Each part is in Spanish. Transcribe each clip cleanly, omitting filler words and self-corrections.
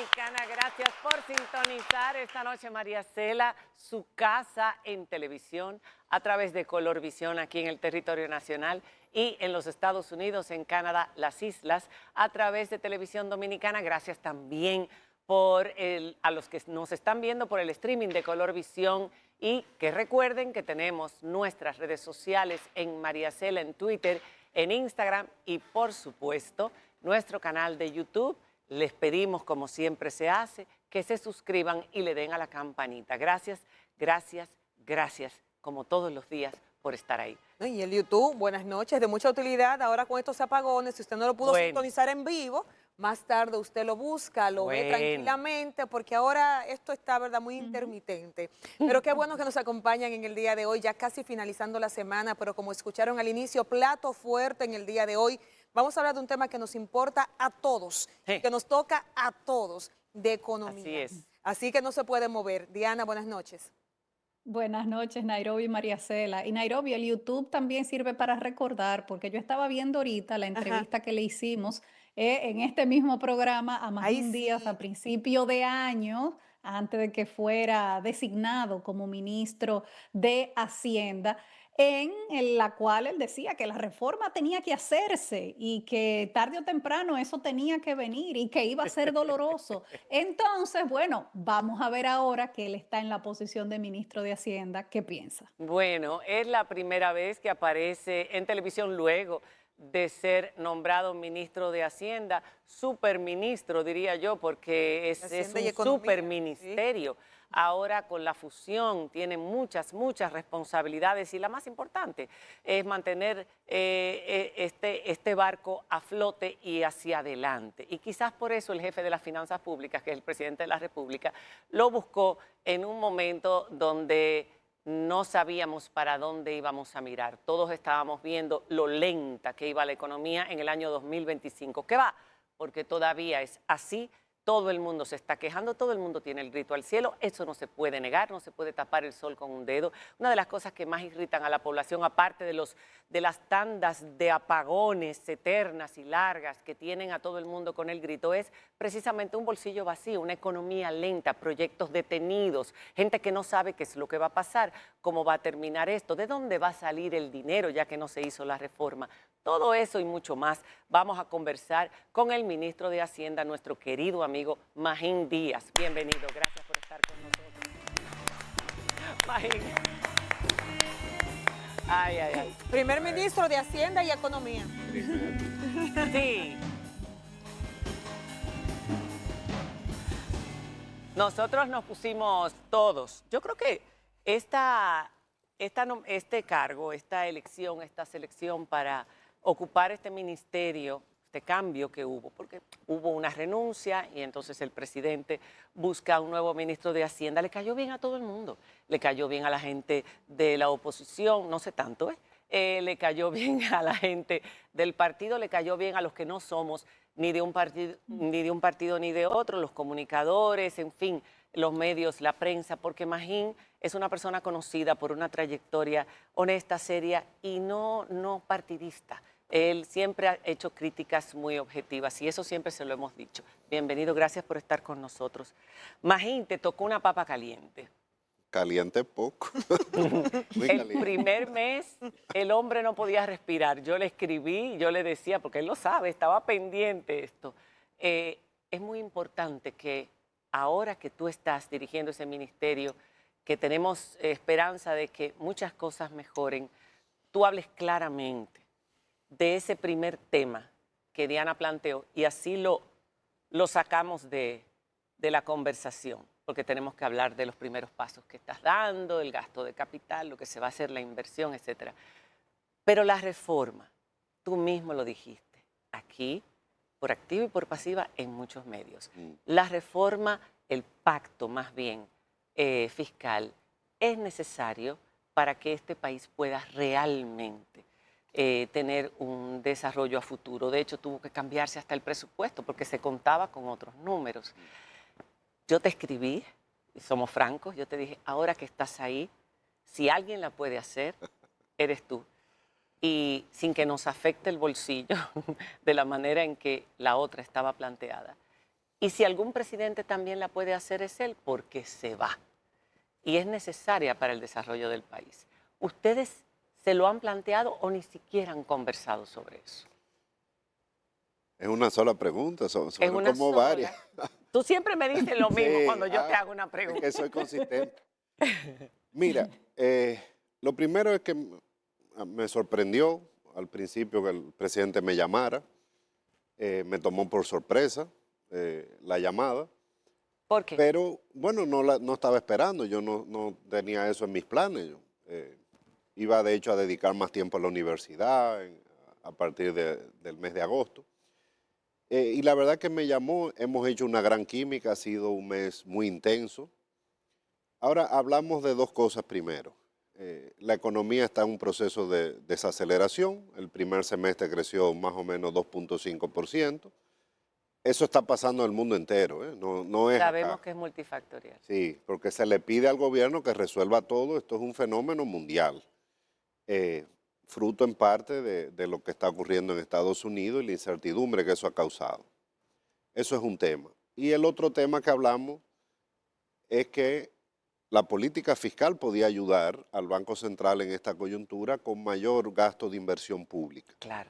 Dominicana, gracias por sintonizar esta noche, María Cela, su casa en televisión a través de Colorvisión aquí en el territorio nacional y en los Estados Unidos, en Canadá, las islas, a través de Televisión Dominicana. Gracias también a los que nos están viendo por el streaming de Colorvisión y que recuerden que tenemos nuestras redes sociales en María Cela, en Twitter, en Instagram y por supuesto nuestro canal de YouTube. Les pedimos, como siempre se hace, que se suscriban y le den a la campanita. Gracias, gracias, gracias, como todos los días, por estar ahí. Y el YouTube, buenas noches, de mucha utilidad. Ahora con estos apagones, si usted no lo pudo sintonizar en vivo, más tarde usted lo busca, lo ve tranquilamente, porque ahora esto está, ¿verdad?, muy intermitente. Pero qué bueno que nos acompañan en el día de hoy, ya casi finalizando la semana, pero como escucharon al inicio, plato fuerte en el día de hoy. Vamos a hablar de un tema que nos importa a todos, que nos toca a todos, de economía. Así es. Así que no se puede mover. Diana, buenas noches. Buenas noches, Nairobi y María Cela. Y Nairobi, el YouTube también sirve para recordar, porque yo estaba viendo ahorita la entrevista que le hicimos en este mismo programa a Magín Díaz a principio de año, antes de que fuera designado como ministro de Hacienda, en la cual él decía que la reforma tenía que hacerse y que tarde o temprano eso tenía que venir y que iba a ser doloroso. Entonces, bueno, vamos a ver ahora que él está en la posición de ministro de Hacienda, ¿qué piensa? Bueno, es la primera vez que aparece en televisión luego de ser nombrado ministro de Hacienda, superministro diría yo, porque es un superministerio. Ahora con la fusión tiene muchas responsabilidades y la más importante es mantener este barco a flote y hacia adelante. Y quizás por eso el jefe de las finanzas públicas, que es el presidente de la República, lo buscó en un momento donde no sabíamos para dónde íbamos a mirar. Todos estábamos viendo lo lenta que iba la economía en el año 2025. ¿Qué va? Porque todavía es así. Todo el mundo se está quejando, todo el mundo tiene el grito al cielo, eso no se puede negar, no se puede tapar el sol con un dedo. Una de las cosas que más irritan a la población, aparte de las tandas de apagones eternas y largas que tienen a todo el mundo con el grito, es precisamente un bolsillo vacío, una economía lenta, proyectos detenidos, gente que no sabe qué es lo que va a pasar, cómo va a terminar esto, de dónde va a salir el dinero ya que no se hizo la reforma. Todo eso y mucho más vamos a conversar con el ministro de Hacienda, nuestro querido amigo Magín Díaz. Bienvenido, gracias por estar con nosotros. Magín. Ay, ay, ay. Primer ministro de Hacienda y Economía. Sí. Nosotros nos pusimos todos. Yo creo que este cargo, esta elección, esta selección para ocupar este ministerio, este cambio que hubo, porque hubo una renuncia y entonces el presidente busca un nuevo ministro de Hacienda, le cayó bien a todo el mundo, le cayó bien a la gente de la oposición, no sé tanto, le cayó bien a la gente del partido, le cayó bien a los que no somos ni de un partido ni de otro, los comunicadores, en fin, los medios, la prensa, porque Magín es una persona conocida por una trayectoria honesta, seria y no partidista. Él siempre ha hecho críticas muy objetivas y eso siempre se lo hemos dicho. Bienvenido, gracias por estar con nosotros. Magín, te tocó una papa caliente. Caliente poco. Muy el caliente. primer mes el hombre no podía respirar. Yo le escribí, yo le decía, porque él lo sabe, estaba pendiente esto. Es muy importante que ahora que tú estás dirigiendo ese ministerio, que tenemos esperanza de que muchas cosas mejoren, tú hables claramente de ese primer tema que Diana planteó y así lo sacamos de la conversación, porque tenemos que hablar de los primeros pasos que estás dando, el gasto de capital, lo que se va a hacer, la inversión, etcétera. Pero la reforma, tú mismo lo dijiste, aquí, por activa y por pasiva, en muchos medios. La reforma, el pacto más bien fiscal, es necesario para que este país pueda realmente tener un desarrollo a futuro. De hecho, tuvo que cambiarse hasta el presupuesto porque se contaba con otros números. Yo te escribí, y somos francos, yo te dije, ahora que estás ahí, si alguien la puede hacer, eres tú. Y sin que nos afecte el bolsillo de la manera en que la otra estaba planteada. Y si algún presidente también la puede hacer es él, porque se va. Y es necesaria para el desarrollo del país. ¿Ustedes se lo han planteado o ni siquiera han conversado sobre eso? Es una sola pregunta, son como sola. varias. Tú siempre me dices lo mismo Sí, cuando yo te hago una pregunta. Es que soy consistente. Mira, lo primero es que me sorprendió al principio que el presidente me llamara. Me tomó por sorpresa la llamada. ¿Por qué? Pero bueno, no estaba esperando, yo no tenía eso en mis planes. Yo, iba de hecho a dedicar más tiempo a la universidad a partir del mes de agosto. Y la verdad que me llamó, hemos hecho una gran química, ha sido un mes muy intenso. Ahora hablamos de dos cosas primero. La economía está en un proceso de desaceleración, el primer semestre creció más o menos 2.5%. Eso está pasando en el mundo entero, no es Sabemos acá. que es multifactorial. Sí, porque se le pide al gobierno que resuelva todo, esto es un fenómeno mundial, fruto en parte de lo que está ocurriendo en Estados Unidos y la incertidumbre que eso ha causado. Eso es un tema. Y el otro tema que hablamos es que la política fiscal podía ayudar al Banco Central en esta coyuntura con mayor gasto de inversión pública. Claro.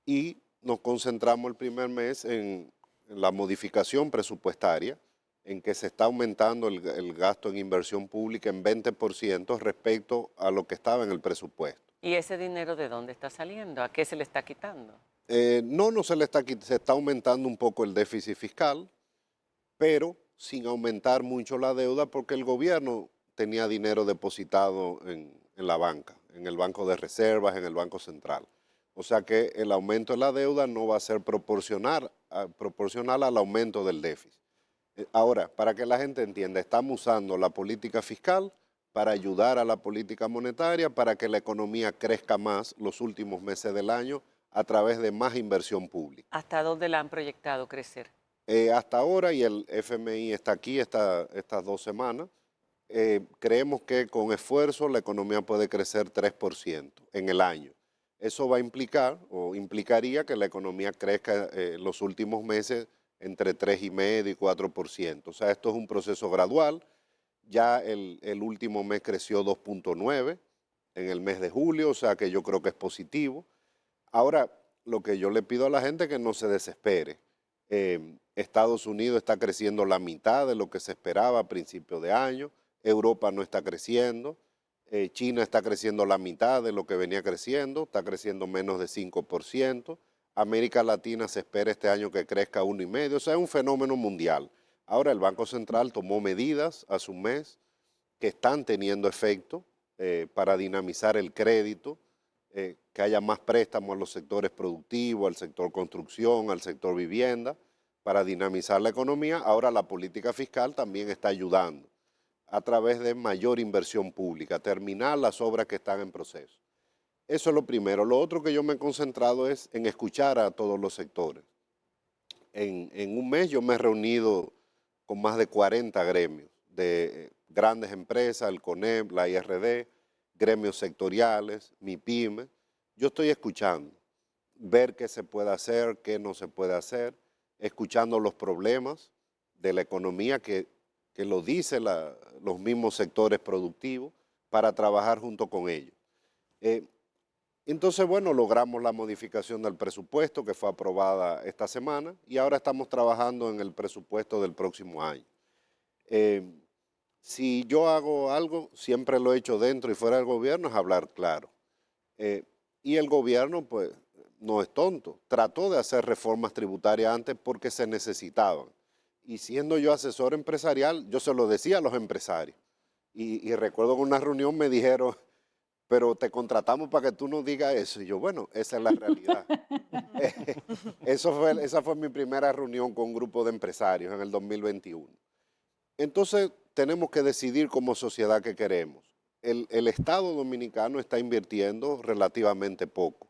Y nos concentramos el primer mes en la modificación presupuestaria, en que se está aumentando el gasto en inversión pública en 20% respecto a lo que estaba en el presupuesto. ¿Y ese dinero de dónde está saliendo? ¿A qué se le está quitando? No se le está quitando, se está aumentando un poco el déficit fiscal, pero sin aumentar mucho la deuda porque el gobierno tenía dinero depositado en la banca, en el Banco de Reservas, en el Banco Central. O sea que el aumento de la deuda no va a ser proporcional al aumento del déficit. Ahora, para que la gente entienda, estamos usando la política fiscal para ayudar a la política monetaria, para que la economía crezca más los últimos meses del año a través de más inversión pública. ¿Hasta dónde la han proyectado crecer? Hasta ahora, y el FMI está aquí estas 2 semanas, creemos que con esfuerzo la economía puede crecer 3% en el año. Eso va a implicar o implicaría que la economía crezca los últimos meses entre 3,5% y 4%. O sea, esto es un proceso gradual. Ya el último mes creció 2,9% en el mes de julio, o sea que yo creo que es positivo. Ahora, lo que yo le pido a la gente es que no se desespere. Estados Unidos está creciendo la mitad de lo que se esperaba a principios de año. Europa no está creciendo. China está creciendo la mitad de lo que venía creciendo, está creciendo menos de 5%. América Latina se espera este año que crezca 1,5%, o sea, es un fenómeno mundial. Ahora el Banco Central tomó medidas hace un mes que están teniendo efecto para dinamizar el crédito, que haya más préstamos a los sectores productivos, al sector construcción, al sector vivienda, para dinamizar la economía. Ahora la política fiscal también está ayudando a través de mayor inversión pública, terminar las obras que están en proceso. Eso es lo primero. Lo otro que yo me he concentrado es en escuchar a todos los sectores. En un mes yo me he reunido con más de 40 gremios de grandes empresas, el CONEP, la IRD, gremios sectoriales, MIPYME. Yo estoy escuchando, ver qué se puede hacer, qué no se puede hacer, escuchando los problemas de la economía que lo dicen los mismos sectores productivos, para trabajar junto con ellos. Entonces, bueno, logramos la modificación del presupuesto que fue aprobada esta semana y ahora estamos trabajando en el presupuesto del próximo año. Si yo hago algo, siempre lo he hecho dentro y fuera del gobierno, es hablar claro. Y el gobierno, pues, no es tonto. Trató de hacer reformas tributarias antes porque se necesitaban. Y siendo yo asesor empresarial, yo se lo decía a los empresarios. Y recuerdo que en una reunión me dijeron, pero te contratamos para que tú nos digas eso. Y yo, bueno, esa es la realidad. Esa fue mi primera reunión con un grupo de empresarios en el 2021. Entonces, tenemos que decidir como sociedad qué queremos. El Estado dominicano está invirtiendo relativamente poco.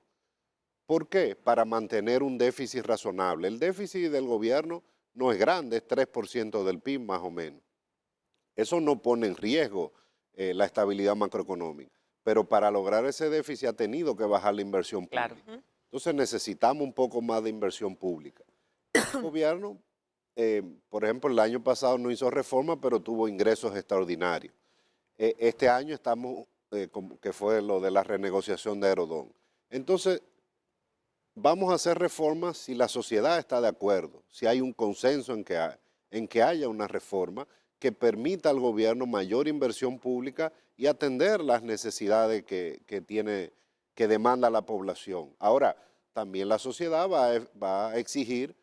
¿Por qué? Para mantener un déficit razonable. El déficit del gobierno no es grande, es 3% del PIB más o menos. Eso no pone en riesgo la estabilidad macroeconómica, pero para lograr ese déficit ha tenido que bajar la inversión pública. Claro. Entonces necesitamos un poco más de inversión pública. El gobierno por ejemplo, el año pasado no hizo reforma, pero tuvo ingresos extraordinarios. Este año estamos, que fue lo de la renegociación de Aerodón. Entonces, vamos a hacer reformas si la sociedad está de acuerdo, si hay un consenso en que haya una reforma que permita al gobierno mayor inversión pública y atender las necesidades que demanda la población. Ahora, también la sociedad va a exigir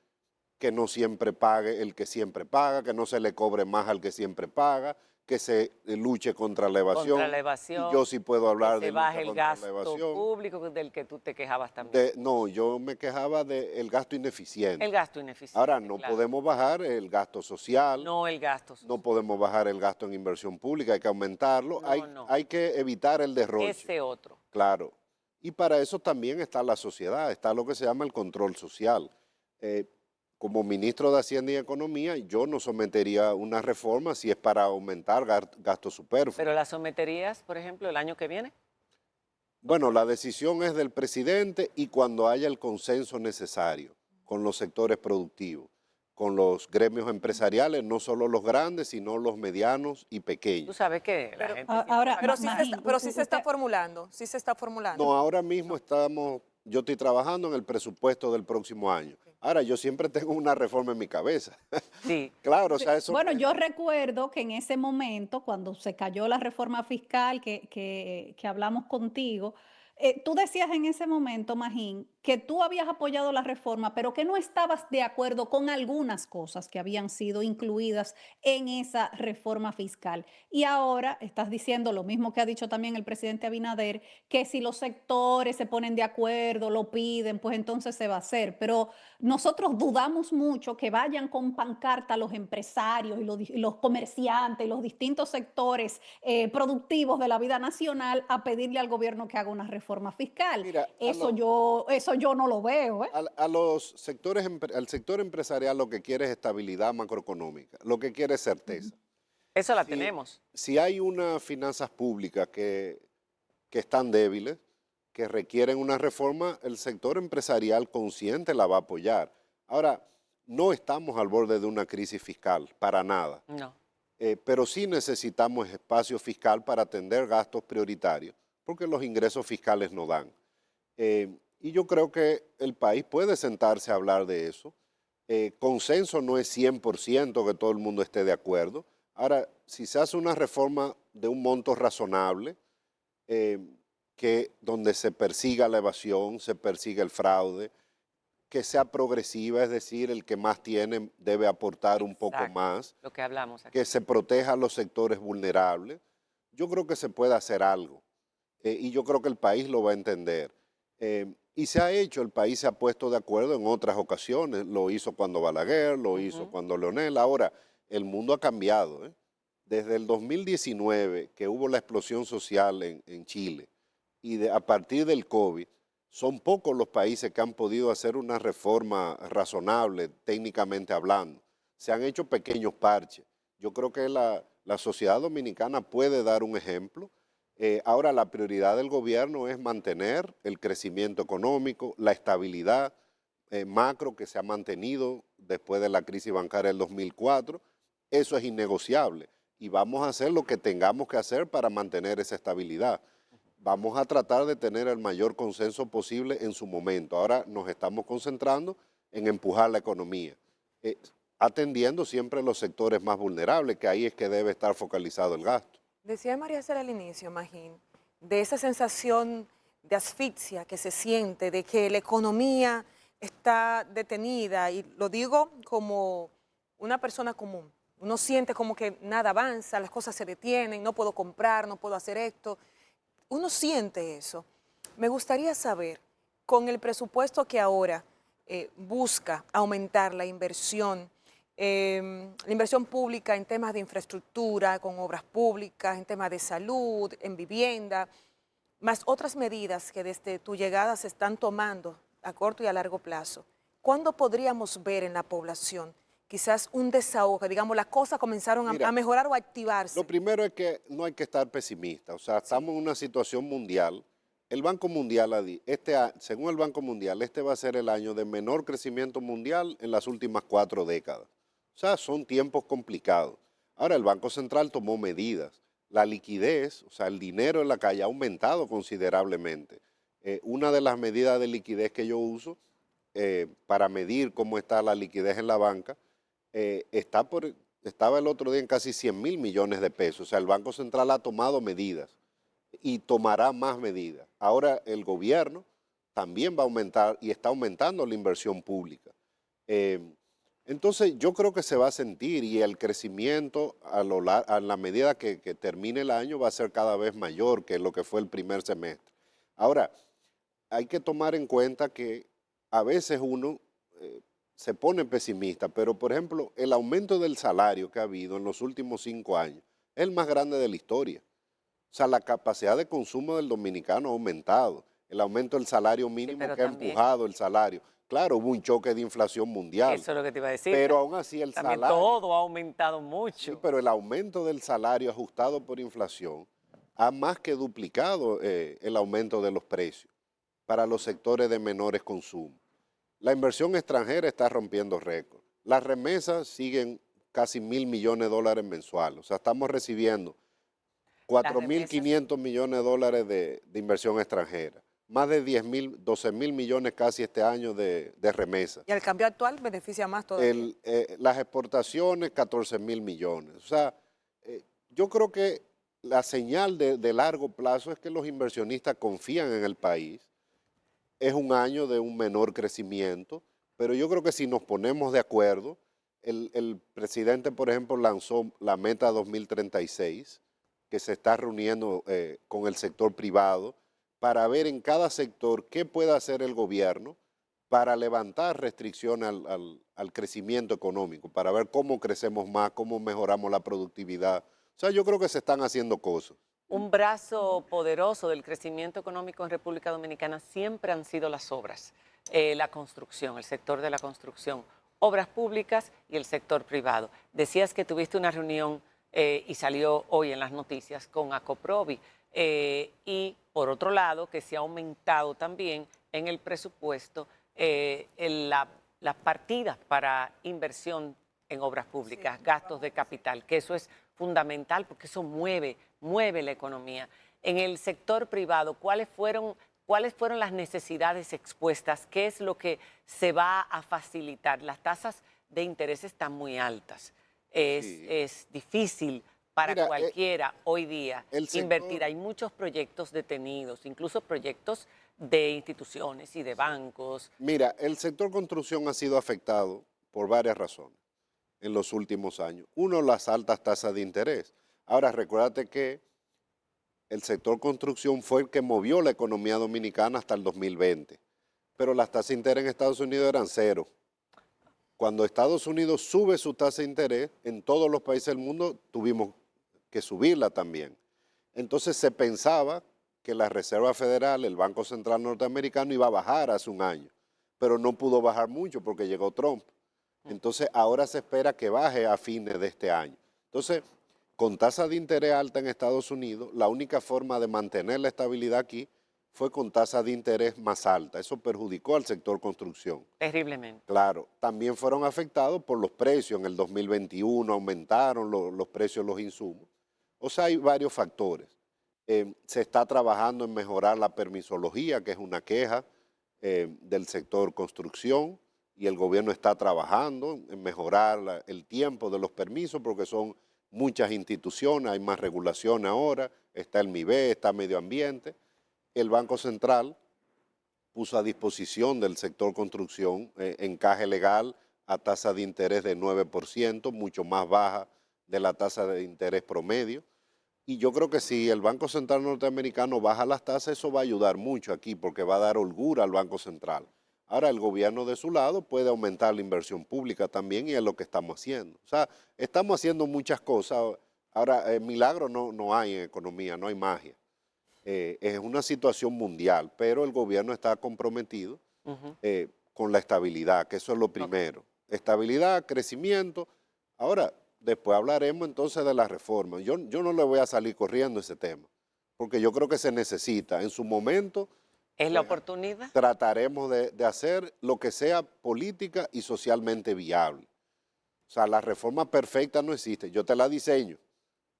que no siempre pague el que siempre paga, que no se le cobre más al que siempre paga, que se luche contra la evasión. Contra la evasión. Y yo sí puedo hablar que de se baje lucha el contra la gasto evasión. público del que tú te quejabas también. No, yo me quejaba del gasto ineficiente. El gasto ineficiente. Ahora, no claro. podemos bajar el gasto social. No el gasto social. No podemos bajar el gasto en inversión pública, hay que aumentarlo. No. Hay que evitar el derroche. Ese otro. Claro. Y para eso también está la sociedad, está lo que se llama el control social. Como ministro de Hacienda y Economía, yo no sometería una reforma si es para aumentar gastos superfluos. ¿Pero la someterías, por ejemplo, el año que viene? Bueno, la decisión es del presidente y cuando haya el consenso necesario con los sectores productivos, con los gremios empresariales, no solo los grandes, sino los medianos y pequeños. Tú sabes que la gente... Ahora, Pero sí se está formulando, sí se está formulando. No, ahora mismo yo estoy trabajando en el presupuesto del próximo año. Ahora, yo siempre tengo una reforma en mi cabeza. Sí. Claro, o sea, eso... Bueno, yo recuerdo que en ese momento, cuando se cayó la reforma fiscal que hablamos contigo, tú decías en ese momento, Magín, que tú habías apoyado la reforma, pero que no estabas de acuerdo con algunas cosas que habían sido incluidas en esa reforma fiscal. Y ahora estás diciendo lo mismo que ha dicho también el presidente Abinader, que si los sectores se ponen de acuerdo, lo piden, pues entonces se va a hacer. Pero nosotros dudamos mucho que vayan con pancarta los empresarios y los comerciantes y los distintos sectores productivos de la vida nacional a pedirle al gobierno que haga una reforma fiscal. Mira, Eso yo no lo veo. Al sector empresarial lo que quiere es estabilidad macroeconómica, lo que quiere es certeza. Eso la tenemos. Si hay unas finanzas públicas que están débiles, que requieren una reforma, el sector empresarial consciente la va a apoyar. Ahora, no estamos al borde de una crisis fiscal, para nada. No. Pero sí necesitamos espacio fiscal para atender gastos prioritarios, porque los ingresos fiscales no dan. Y yo creo que el país puede sentarse a hablar de eso. Consenso no es 100% que todo el mundo esté de acuerdo. Ahora, si se hace una reforma de un monto razonable, donde se persiga la evasión, se persiga el fraude, que sea progresiva, es decir, el que más tiene debe aportar un poco más. Lo que hablamos aquí. Que se proteja a los sectores vulnerables. Yo creo que se puede hacer algo y yo creo que el país lo va a entender. Y se ha hecho, el país se ha puesto de acuerdo en otras ocasiones, lo hizo cuando Balaguer, lo hizo cuando Leonel. Ahora, el mundo ha cambiado. Desde el 2019, que hubo la explosión social en Chile, y a partir del COVID, son pocos los países que han podido hacer una reforma razonable, técnicamente hablando. Se han hecho pequeños parches. Yo creo que la sociedad dominicana puede dar un ejemplo. Ahora la prioridad del gobierno es mantener el crecimiento económico, la estabilidad macro que se ha mantenido después de la crisis bancaria del 2004. Eso es innegociable y vamos a hacer lo que tengamos que hacer para mantener esa estabilidad. Vamos a tratar de tener el mayor consenso posible en su momento. Ahora nos estamos concentrando en empujar la economía, atendiendo siempre los sectores más vulnerables, que ahí es que debe estar focalizado el gasto. Decía María Cela al inicio, Magín, de esa sensación de asfixia que se siente, de que la economía está detenida, y lo digo como una persona común. Uno siente como que nada avanza, las cosas se detienen, no puedo comprar, no puedo hacer esto. Uno siente eso. Me gustaría saber, con el presupuesto que ahora busca aumentar la inversión pública en temas de infraestructura, con obras públicas, en temas de salud, en vivienda, más otras medidas que desde tu llegada se están tomando a corto y a largo plazo, ¿cuándo podríamos ver en la población quizás un desahogo? Digamos, las cosas comenzaron a mejorar o a activarse. Lo primero es que no hay que estar pesimista. O sea, estamos en una situación mundial. El Banco Mundial, según el Banco Mundial, este va a ser el año de menor crecimiento mundial en las últimas 4 décadas. sea, son tiempos complicados. Ahora, el Banco Central tomó medidas. La liquidez, o sea, el dinero en la calle ha aumentado considerablemente. Una de las medidas de liquidez que yo uso para medir cómo está la liquidez en la banca, estaba el otro día en casi 100.000 millones de pesos. O sea, el Banco Central ha tomado medidas y tomará más medidas. Ahora el gobierno también va a aumentar y está aumentando la inversión pública. Entonces yo creo que se va a sentir y el crecimiento a la medida que termine el año va a ser cada vez mayor que lo que fue el primer semestre. Ahora, hay que tomar en cuenta que a veces uno se pone pesimista, pero por ejemplo, el aumento del salario que ha habido en los últimos 5 años es el más grande de la historia. O sea, la capacidad de consumo del dominicano ha aumentado. El aumento del salario mínimo que ha empujado el salario. Claro, hubo un choque de inflación mundial. Eso es lo que te iba a decir. Pero aún así el también salario... todo ha aumentado mucho. Sí, pero el aumento del salario ajustado por inflación ha más que duplicado el aumento de los precios para los sectores de menores consumos. La inversión extranjera está rompiendo récords. Las remesas siguen casi 1.000 millones de dólares mensuales. O sea, estamos recibiendo 4.500 millones de dólares de inversión extranjera. Más de 12.000 millones casi este año de remesas. ¿Y el cambio actual beneficia más todavía? Las exportaciones, 14.000 millones. O sea, yo creo que la señal de largo plazo es que los inversionistas confían en el país. Es un año de un menor crecimiento, pero yo creo que si nos ponemos de acuerdo, el presidente, por ejemplo, lanzó la meta 2036, que se está reuniendo con el sector privado, para ver en cada sector qué puede hacer el gobierno para levantar restricciones al crecimiento económico, para ver cómo crecemos más, cómo mejoramos la productividad. O sea, yo creo que se están haciendo cosas. Un brazo poderoso del crecimiento económico en República Dominicana siempre han sido las obras, la construcción, el sector de la construcción, obras públicas y el sector privado. Decías que tuviste una reunión y salió hoy en las noticias con Acoprovi. Y por otro lado, que se ha aumentado también en el presupuesto las partidas para inversión en obras públicas, sí, gastos de capital, que eso es fundamental porque eso mueve la economía. En el sector privado, ¿cuáles fueron las necesidades expuestas? ¿Qué es lo que se va a facilitar? Las tasas de interés están muy altas. Es difícil para cualquiera hoy día invertir. Hay muchos proyectos detenidos, incluso proyectos de instituciones y de bancos. Mira, el sector construcción ha sido afectado por varias razones en los últimos años. Uno, las altas tasas de interés. Ahora, recuérdate que el sector construcción fue el que movió la economía dominicana hasta el 2020, pero las tasas de interés en Estados Unidos eran cero. Cuando Estados Unidos sube su tasa de interés, en todos los países del mundo tuvimos que subirla también. Entonces se pensaba que la Reserva Federal, el Banco Central Norteamericano, iba a bajar hace un año, pero no pudo bajar mucho porque llegó Trump. Entonces ahora se espera que baje a fines de este año. Entonces, con tasa de interés alta en Estados Unidos, la única forma de mantener la estabilidad aquí fue con tasa de interés más alta. Eso perjudicó al sector construcción. Terriblemente. Claro, también fueron afectados por los precios. En el 2021 aumentaron los precios de los insumos. O sea, hay varios factores. Se está trabajando en mejorar la permisología, que es una queja del sector construcción, y el gobierno está trabajando en mejorar el tiempo de los permisos, porque son muchas instituciones, hay más regulación ahora, está el MIBE, está Medio Ambiente. El Banco Central puso a disposición del sector construcción encaje legal a tasa de interés de 9%, mucho más baja de la tasa de interés promedio. Y yo creo que si el Banco Central norteamericano baja las tasas, eso va a ayudar mucho aquí porque va a dar holgura al Banco Central. Ahora el gobierno de su lado puede aumentar la inversión pública también y es lo que estamos haciendo. O sea, estamos haciendo muchas cosas. Ahora, milagro no hay en economía, no hay magia. Es una situación mundial, pero el gobierno está comprometido con la estabilidad, que eso es lo primero. Estabilidad, crecimiento. Ahora, después hablaremos entonces de la reforma. Yo no le voy a salir corriendo ese tema, porque yo creo que se necesita. En su momento... ¿Es la oportunidad? Trataremos de hacer lo que sea política y socialmente viable. O sea, la reforma perfecta no existe. Yo te la diseño.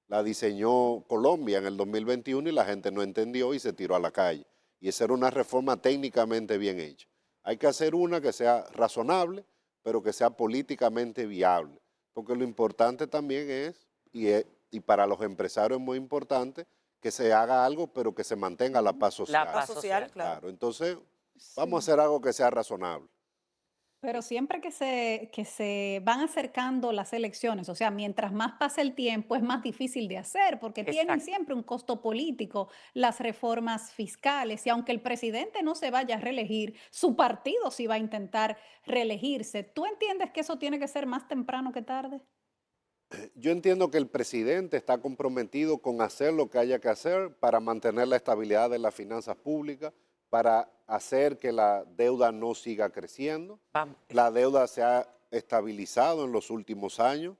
La diseñó Colombia en el 2021 y la gente no entendió y se tiró a la calle. Y esa era una reforma técnicamente bien hecha. Hay que hacer una que sea razonable, pero que sea políticamente viable. Porque lo importante también es, y para los empresarios es muy importante, que se haga algo, pero que se mantenga la paz social. La paz social, claro. Entonces, Sí. vamos a hacer algo que sea razonable. Pero siempre que se van acercando las elecciones, o sea, mientras más pasa el tiempo, es más difícil de hacer, porque tienen Exacto. siempre un costo político las reformas fiscales. Y aunque el presidente no se vaya a reelegir, su partido sí va a intentar reelegirse. ¿Tú entiendes que eso tiene que ser más temprano que tarde? Yo entiendo que el presidente está comprometido con hacer lo que haya que hacer para mantener la estabilidad de las finanzas públicas, para hacer que la deuda no siga creciendo. Vamos. La deuda se ha estabilizado en los últimos años.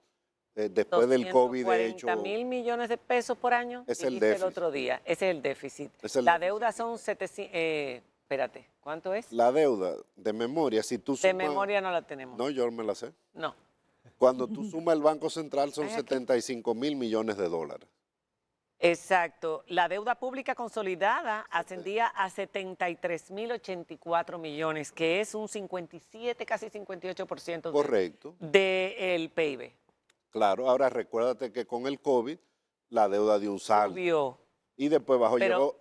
Después del COVID, de hecho, 240.000 millones de pesos por año, es el dijiste el déficit. otro día. Ese es el déficit. Es el La déficit. deuda son 700, espérate, ¿cuánto es? La deuda, de memoria, si tú De sumas... memoria no la tenemos. No, yo me la sé. No. Cuando tú sumas el Banco Central son Ay, aquí. 75.000 millones de dólares. Exacto. La deuda pública consolidada ascendía a 73.084 millones, que es un 57, casi 58% Correcto. del PIB. Claro, ahora recuérdate que con el COVID la deuda dio un salto. Subió. Y después bajó, Pero-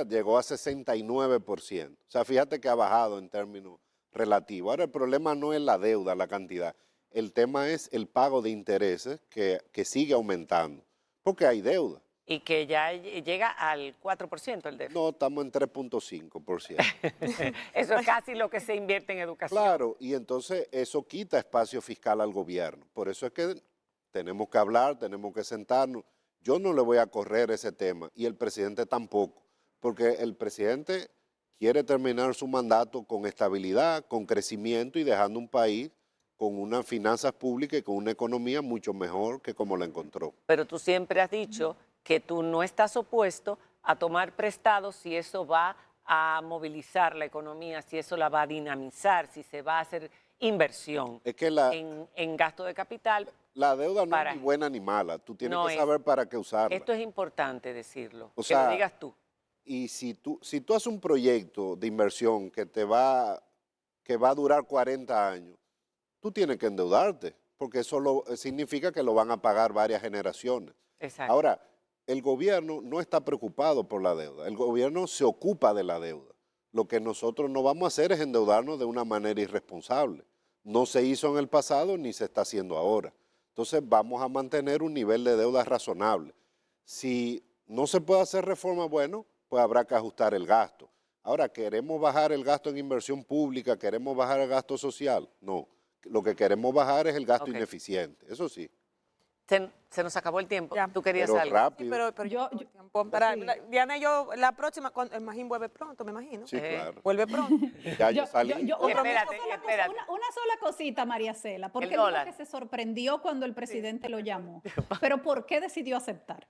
llegó a 69%. O sea, fíjate que ha bajado en términos relativos. Ahora el problema no es la deuda, la cantidad. El tema es el pago de intereses que sigue aumentando. Porque hay deuda. Y que ya llega al 4% el déficit. No, estamos en 3.5%. Eso es casi lo que se invierte en educación. Claro, y entonces eso quita espacio fiscal al gobierno. Por eso es que tenemos que hablar, tenemos que sentarnos. Yo no le voy a correr ese tema y el presidente tampoco, porque el presidente quiere terminar su mandato con estabilidad, con crecimiento y dejando un país con unas finanzas públicas y con una economía mucho mejor que como la encontró. Pero tú siempre has dicho que tú no estás opuesto a tomar prestados si eso va a movilizar la economía, si eso la va a dinamizar, si se va a hacer inversión Es que en gasto de capital. la deuda no para- es ni buena ni mala, tú tienes No que es. saber para qué usarla. Esto es importante decirlo, O que sea, lo digas tú. Y si tú haces un proyecto de inversión que va a durar 40 años, tú tienes que endeudarte, porque eso significa que lo van a pagar varias generaciones. Exacto. Ahora, el gobierno no está preocupado por la deuda, el gobierno se ocupa de la deuda. Lo que nosotros no vamos a hacer es endeudarnos de una manera irresponsable. No se hizo en el pasado ni se está haciendo ahora. Entonces vamos a mantener un nivel de deuda razonable. Si no se puede hacer reforma, bueno, pues habrá que ajustar el gasto. Ahora, ¿queremos bajar el gasto en inversión pública? ¿Queremos bajar el gasto social? No. Lo que queremos bajar es el gasto Ok. ineficiente, eso sí. Se nos acabó el tiempo. Ya. Tú querías Pero algo. rápido. Sí, pero Yo- yo, yo- tiempo. sí. Diana y yo, la próxima, el Magín vuelve pronto, me imagino. Sí, claro. Vuelve pronto. Ya yo salí. Espérate, espérate. Una sola cosita, María Cela, porque El dijo dólar. que se sorprendió cuando el presidente lo llamó. Pero ¿por qué decidió aceptar?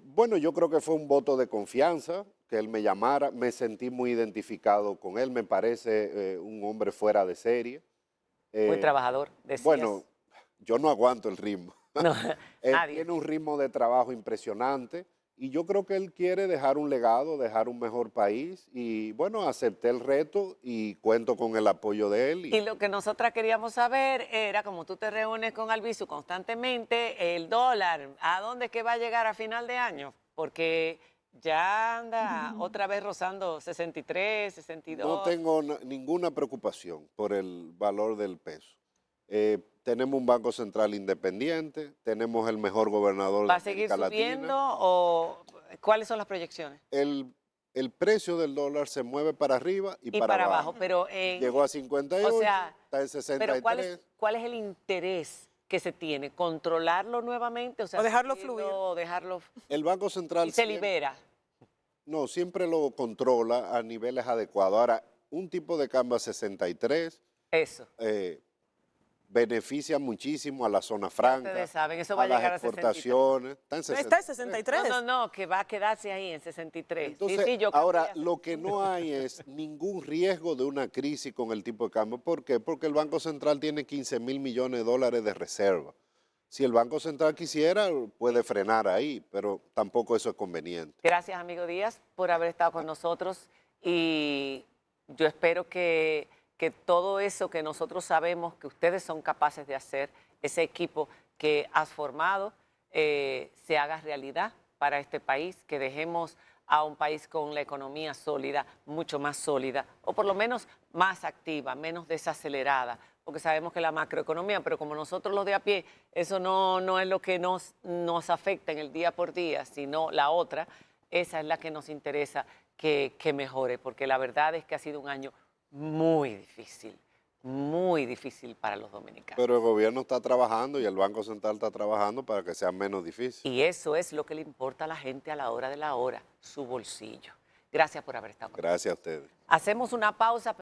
Bueno, yo creo que fue un voto de confianza, que él me llamara, me sentí muy identificado con él, me parece un hombre fuera de serie. Muy trabajador, decías. Bueno, yo no aguanto el ritmo. No, Él nadie. tiene un ritmo de trabajo impresionante y yo creo que él quiere dejar un legado, dejar un mejor país y bueno, acepté el reto y cuento con el apoyo de él. Y lo que nosotras queríamos saber era, como tú te reúnes con Albizu constantemente, el dólar, ¿a dónde es que va a llegar a final de año? Porque ya anda otra vez rozando 63, 62. No tengo ninguna preocupación por el valor del peso. Tenemos un Banco Central independiente, tenemos el mejor gobernador ¿Va a de seguir América subiendo Latina. o cuáles son las proyecciones? El precio del dólar se mueve para arriba y, Y para abajo, pero Llegó a 58, o sea, está en 63. pero ¿cuál es el interés que se tiene? ¿Controlarlo nuevamente? O sea, O dejarlo subirlo, fluir. o dejarlo El Banco Central y se siempre- libera. No, siempre lo controla a niveles adecuados. Ahora, un tipo de cambio a 63, Eso. beneficia muchísimo a la zona franca, ustedes saben, eso va a las llegar a 63. exportaciones. Está en 63. No, que va a quedarse ahí en 63. Entonces, Sí, yo ahora, cambié a lo que no hay es ningún riesgo de una crisis con el tipo de cambio. ¿Por qué? Porque el Banco Central tiene 15.000 millones de dólares de reserva. Si el Banco Central quisiera, puede frenar ahí, pero tampoco eso es conveniente. Gracias, amigo Díaz, por haber estado con nosotros y yo espero que todo eso que nosotros sabemos que ustedes son capaces de hacer, ese equipo que has formado, se haga realidad para este país, que dejemos a un país con la economía sólida, mucho más sólida, o por lo menos más activa, menos desacelerada, porque sabemos que la macroeconomía, pero como nosotros los de a pie, eso no es lo que nos afecta en el día por día, sino la otra, esa es la que nos interesa que mejore, porque la verdad es que ha sido un año muy difícil para los dominicanos. Pero el gobierno está trabajando y el Banco Central está trabajando para que sea menos difícil. Y eso es lo que le importa a la gente a la hora de la hora, su bolsillo. Gracias por haber estado con nosotros. Gracias a ustedes. Hacemos una pausa.